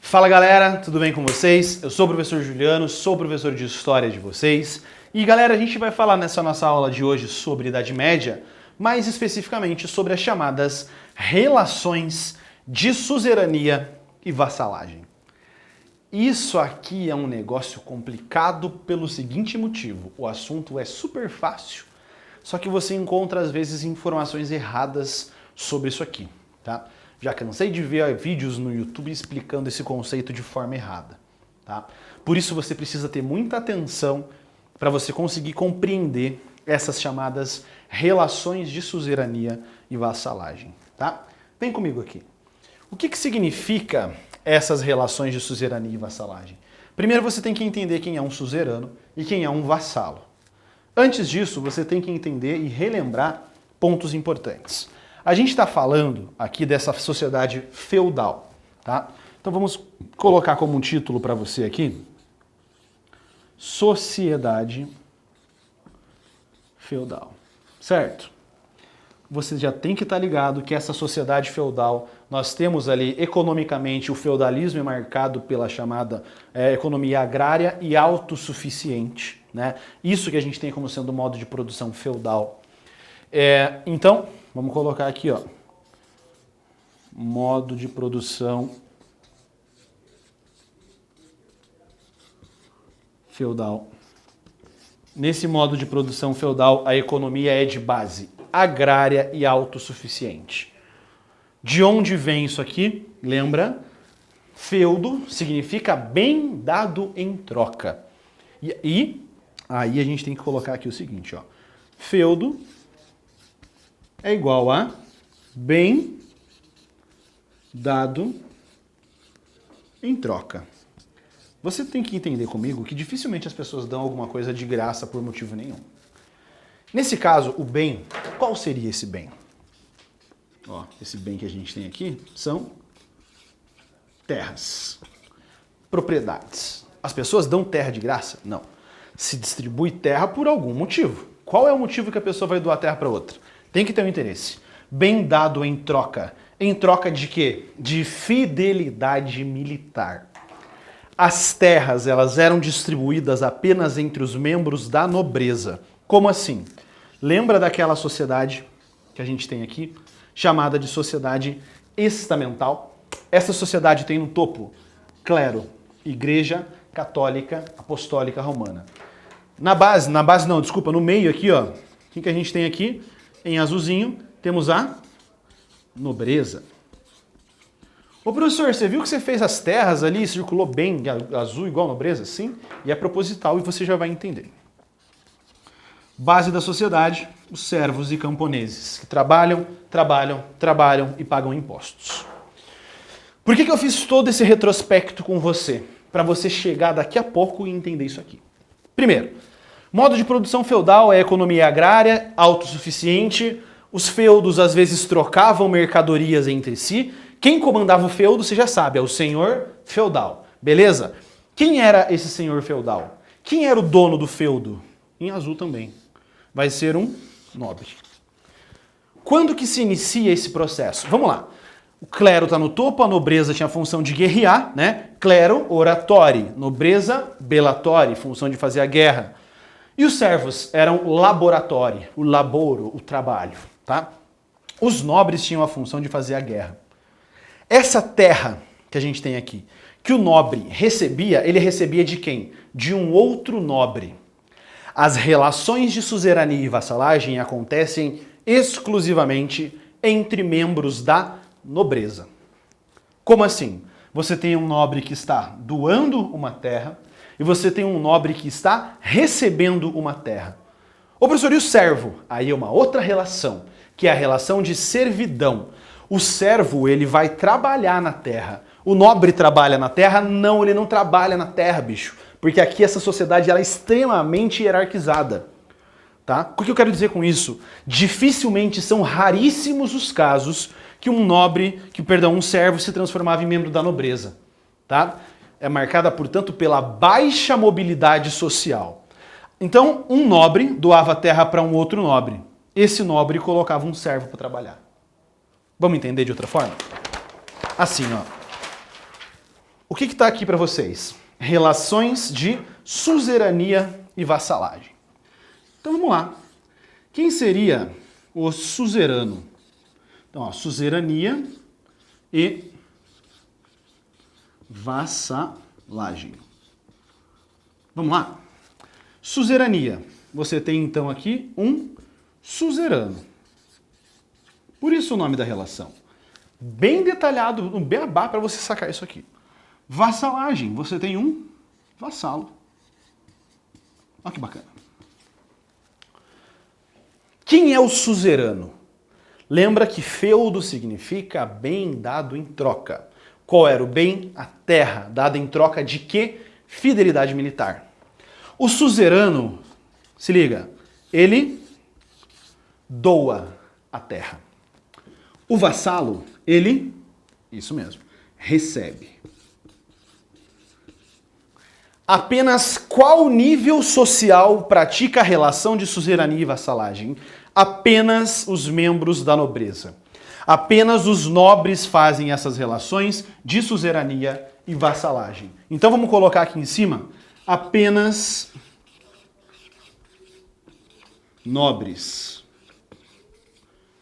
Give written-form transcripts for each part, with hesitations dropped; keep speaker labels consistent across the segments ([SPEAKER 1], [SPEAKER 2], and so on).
[SPEAKER 1] Fala galera, tudo bem com vocês? Eu sou o professor Juliano, sou professor de História de vocês. E galera, a gente vai falar nessa nossa aula de hoje sobre Idade Média, mais especificamente sobre as chamadas relações de suzerania e vassalagem. Isso aqui é um negócio complicado pelo seguinte motivo: o assunto é super fácil, só que você encontra às vezes informações erradas sobre isso aqui, tá? Já cansei de ver vídeos no YouTube explicando esse conceito de forma errada, tá? Por isso você precisa ter muita atenção para você conseguir compreender essas chamadas relações de suzerania e vassalagem, tá? Vem comigo aqui. O que significa essas relações de suzerania e vassalagem? Primeiro você tem que entender quem é um suzerano e quem é um vassalo. Antes disso, você tem que entender e relembrar pontos importantes. A gente está falando aqui dessa sociedade feudal, tá? Então vamos colocar como um título para você aqui: Sociedade Feudal, certo? Você já tem que estar ligado que essa sociedade feudal, nós temos ali economicamente o feudalismo é marcado pela chamada economia agrária e autossuficiente, né? Isso que a gente tem como sendo o modo de produção feudal. Então, vamos colocar aqui, ó, modo de produção feudal. Nesse modo de produção feudal, a economia é de base agrária e autossuficiente. De onde vem isso aqui? Lembra? Feudo significa bem dado em troca. E aí a gente tem que colocar aqui o seguinte, ó. Feudo é igual a bem dado em troca. Você tem que entender comigo que dificilmente as pessoas dão alguma coisa de graça por motivo nenhum. Nesse caso, o bem, qual seria esse bem? Ó, esse bem que a gente tem aqui são terras, propriedades. As pessoas dão terra de graça? Não. Se distribui terra por algum motivo. Qual é o motivo que a pessoa vai doar terra para outra? Tem que ter um interesse. Bem dado em troca. Em troca de quê? De fidelidade militar. As terras, elas eram distribuídas apenas entre os membros da nobreza. Como assim? Lembra daquela sociedade que a gente tem aqui, chamada de sociedade estamental? Essa sociedade tem no topo clero, Igreja Católica Apostólica Romana. No meio aqui, ó, o que a gente tem aqui? Em azulzinho, temos a nobreza. Ô professor, você viu que você fez as terras ali, circulou bem azul igual a nobreza? Sim, e é proposital e você já vai entender. Base da sociedade, os servos e camponeses, que trabalham e pagam impostos. Por que eu fiz todo esse retrospecto com você? Para você chegar daqui a pouco e entender isso aqui. Primeiro, modo de produção feudal é economia agrária, autossuficiente. Os feudos às vezes trocavam mercadorias entre si. Quem comandava o feudo, você já sabe, é o senhor feudal. Beleza? Quem era esse senhor feudal? Quem era o dono do feudo? Em azul também. Vai ser um nobre. Quando que se inicia esse processo? Vamos lá. O clero está no topo, a nobreza tinha a função de guerrear, né? Clero, oratori. Nobreza, bellatori, função de fazer a guerra. E os servos eram laboratori, o laboro, o trabalho, tá? Os nobres tinham a função de fazer a guerra. Essa terra que a gente tem aqui, que o nobre recebia, ele recebia de quem? De um outro nobre. As relações de suzerania e vassalagem acontecem exclusivamente entre membros da nobreza. Como assim? Você tem um nobre que está doando uma terra e você tem um nobre que está recebendo uma terra. Ô professor, e o servo? Aí é uma outra relação, que é a relação de servidão. O servo, ele vai trabalhar na terra. O nobre trabalha na terra? Não, ele não trabalha na terra, bicho. Porque aqui essa sociedade ela é extremamente hierarquizada. Tá? O que eu quero dizer com isso? Dificilmente, são raríssimos os casos que um servo se transformava em membro da nobreza. Tá? É marcada, portanto, pela baixa mobilidade social. Então, um nobre doava terra para um outro nobre. Esse nobre colocava um servo para trabalhar. Vamos entender de outra forma? Assim, ó. O que está aqui para vocês? Relações de suzerania e vassalagem. Então vamos lá. Quem seria o suzerano? Então, ó, suzerania e vassalagem. Vamos lá? Suzerania. Você tem então aqui um suzerano. Por isso o nome da relação. Bem detalhado, no beabá para você sacar isso aqui. Vassalagem. Você tem um vassalo. Olha que bacana. Quem é o suzerano? Lembra que feudo significa bem dado em troca. Qual era o bem? A terra, dada em troca de quê? Fidelidade militar. O suzerano, se liga, ele doa a terra. O vassalo, ele, isso mesmo, recebe. Apenas qual nível social pratica a relação de suzerania e vassalagem? Apenas os membros da nobreza. Apenas os nobres fazem essas relações de suzerania e vassalagem. Então vamos colocar aqui em cima, apenas nobres.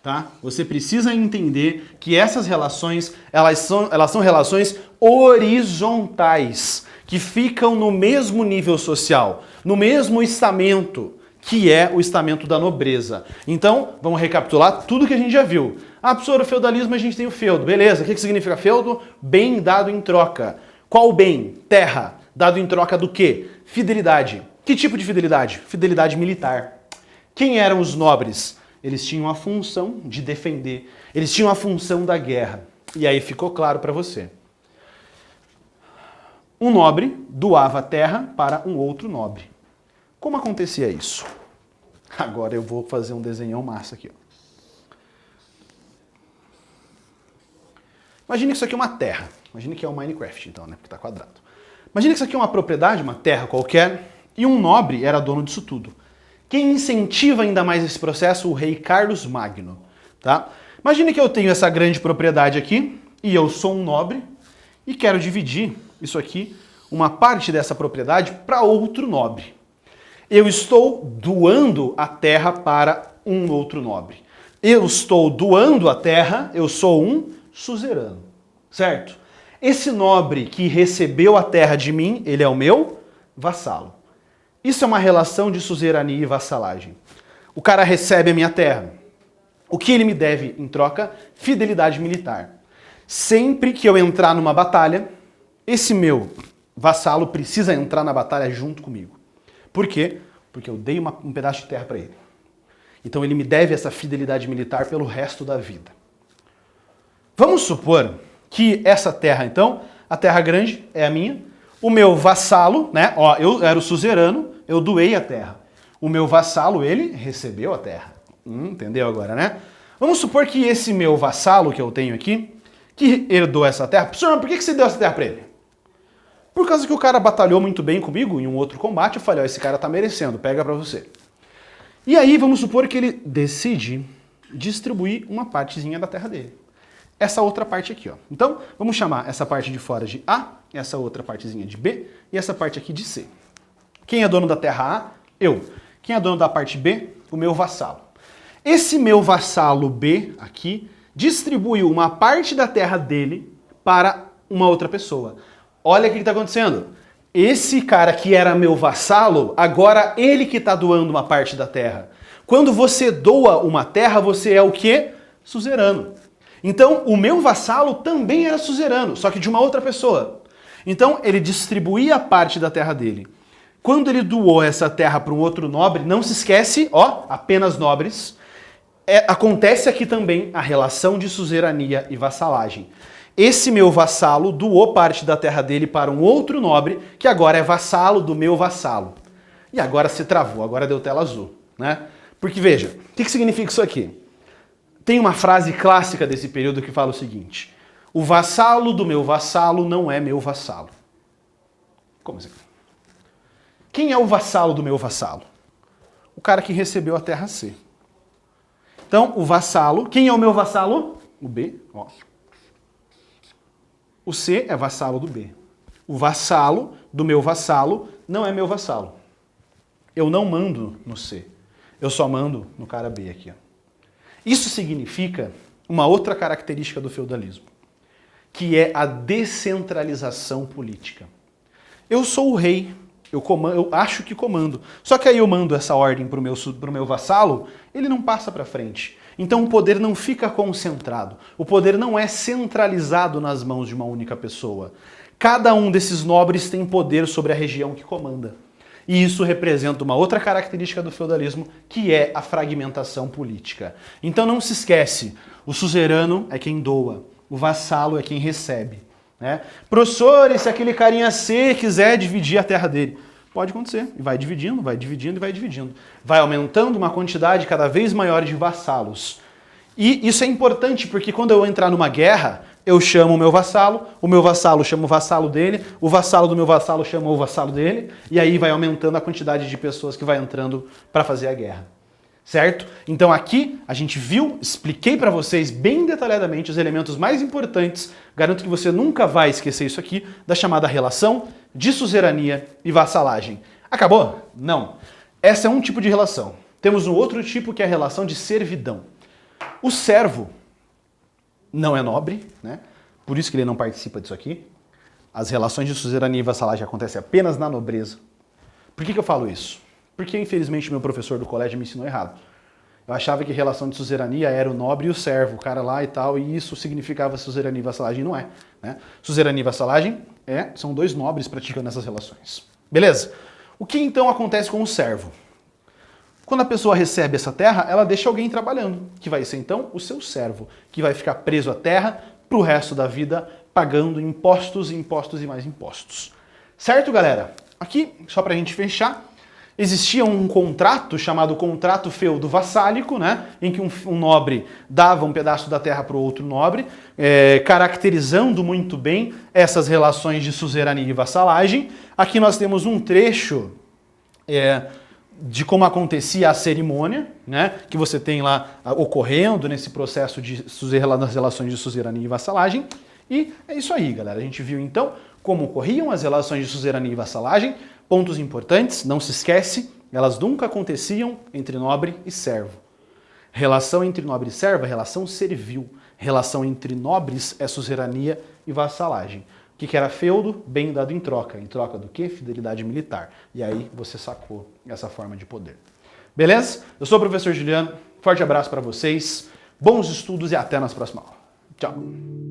[SPEAKER 1] Tá? Você precisa entender que essas relações, elas são relações horizontais, que ficam no mesmo nível social, no mesmo estamento, que é o estamento da nobreza. Então, vamos recapitular tudo que a gente já viu. Ah, professor, o feudalismo a gente tem o feudo. Beleza, o que significa feudo? Bem dado em troca. Qual bem? Terra. Dado em troca do quê? Fidelidade. Que tipo de fidelidade? Fidelidade militar. Quem eram os nobres? Eles tinham a função de defender. Eles tinham a função da guerra. E aí ficou claro para você. Um nobre doava a terra para um outro nobre. Como acontecia isso? Agora eu vou fazer um desenhão massa aqui. Ó. Imagine que isso aqui é uma terra. Imagine que é o Minecraft, então, né? Porque está quadrado. Imagine que isso aqui é uma propriedade, uma terra qualquer, e um nobre era dono disso tudo. Quem incentiva ainda mais esse processo? O rei Carlos Magno. Tá? Imagine que eu tenho essa grande propriedade aqui, e eu sou um nobre, e quero dividir isso aqui, uma parte dessa propriedade, para outro nobre. Eu estou doando a terra para um outro nobre. Eu estou doando a terra, eu sou um suzerano, certo? Esse nobre que recebeu a terra de mim, ele é o meu vassalo. Isso é uma relação de suzerania e vassalagem. O cara recebe a minha terra. O que ele me deve em troca? Fidelidade militar. Sempre que eu entrar numa batalha, esse meu vassalo precisa entrar na batalha junto comigo. Por quê? Porque eu dei um pedaço de terra para ele. Então ele me deve essa fidelidade militar pelo resto da vida. Vamos supor que essa terra, então, a terra grande é a minha, o meu vassalo, né? Ó, eu era o suzerano, eu doei a terra. O meu vassalo, ele recebeu a terra. Entendeu agora, né? Vamos supor que esse meu vassalo que eu tenho aqui, que herdou essa terra, professor, por que você deu essa terra para ele? Por causa que o cara batalhou muito bem comigo em um outro combate, eu falei, ó, esse cara tá merecendo, pega pra você. E aí, vamos supor que ele decide distribuir uma partezinha da terra dele. Essa outra parte aqui, ó. Então, vamos chamar essa parte de fora de A, essa outra partezinha de B e essa parte aqui de C. Quem é dono da terra A? Eu. Quem é dono da parte B? O meu vassalo. Esse meu vassalo B aqui distribuiu uma parte da terra dele para uma outra pessoa. Olha o que está acontecendo. Esse cara que era meu vassalo, agora ele que está doando uma parte da terra. Quando você doa uma terra, você é o quê? Suzerano. Então, o meu vassalo também era suzerano, só que de uma outra pessoa. Então, ele distribuía a parte da terra dele. Quando ele doou essa terra para um outro nobre, não se esquece, ó, apenas nobres, acontece aqui também a relação de suzerania e vassalagem. Esse meu vassalo doou parte da terra dele para um outro nobre, que agora é vassalo do meu vassalo. E agora se travou, agora deu tela azul, né? Porque veja, o que significa isso aqui? Tem uma frase clássica desse período que fala o seguinte: o vassalo do meu vassalo não é meu vassalo. Como assim? Quem é o vassalo do meu vassalo? O cara que recebeu a terra C. Então, o vassalo, quem é o meu vassalo? O B, ó. O C é vassalo do B. O vassalo do meu vassalo não é meu vassalo. Eu não mando no C. Eu só mando no cara B aqui. Ó. Isso significa uma outra característica do feudalismo, que é a descentralização política. Eu sou o rei, eu acho que comando. Só que aí eu mando essa ordem para o meu vassalo, ele não passa para frente. Então o poder não fica concentrado. O poder não é centralizado nas mãos de uma única pessoa. Cada um desses nobres tem poder sobre a região que comanda. E isso representa uma outra característica do feudalismo, que é a fragmentação política. Então não se esquece, o suzerano é quem doa, o vassalo é quem recebe. Né? Professor, e se aquele carinha C quiser dividir a terra dele? Pode acontecer, e vai dividindo, vai dividindo e vai dividindo. Vai aumentando uma quantidade cada vez maior de vassalos. E isso é importante porque quando eu entrar numa guerra, eu chamo o meu vassalo chama o vassalo dele, o vassalo do meu vassalo chama o vassalo dele, e aí vai aumentando a quantidade de pessoas que vai entrando para fazer a guerra. Certo? Então aqui a gente viu, expliquei para vocês bem detalhadamente os elementos mais importantes, garanto que você nunca vai esquecer isso aqui, da chamada relação de suzerania e vassalagem. Acabou? Não. Essa é um tipo de relação. Temos um outro tipo que é a relação de servidão. O servo não é nobre, né? Por isso que ele não participa disso aqui. As relações de suzerania e vassalagem acontecem apenas na nobreza. Por que eu falo isso? Porque, infelizmente, meu professor do colégio me ensinou errado. Eu achava que relação de suzerania era o nobre e o servo, o cara lá e tal, e isso significava suzerania e vassalagem. Não é. Né? Suzerania e vassalagem são dois nobres praticando essas relações. Beleza? O que então acontece com o servo? Quando a pessoa recebe essa terra, ela deixa alguém trabalhando, que vai ser então o seu servo, que vai ficar preso à terra pro resto da vida, pagando impostos, impostos e mais impostos. Certo, galera? Aqui, só pra gente fechar, existia um contrato chamado contrato feudo-vassálico, né, em que um nobre dava um pedaço da terra para o outro nobre, caracterizando muito bem essas relações de suzerania e vassalagem. Aqui nós temos um trecho de como acontecia a cerimônia, né, que você tem lá ocorrendo nesse processo das relações de suzerania e vassalagem. E é isso aí, galera. A gente viu então como ocorriam as relações de suzerania e vassalagem. Pontos importantes, não se esquece, elas nunca aconteciam entre nobre e servo. Relação entre nobre e servo é relação servil. Relação entre nobres é suzerania e vassalagem. O que era feudo? Bem dado em troca. Em troca do quê? Fidelidade militar. E aí você sacou essa forma de poder. Beleza? Eu sou o professor Juliano. Forte abraço para vocês. Bons estudos e até nas próximas aulas. Tchau!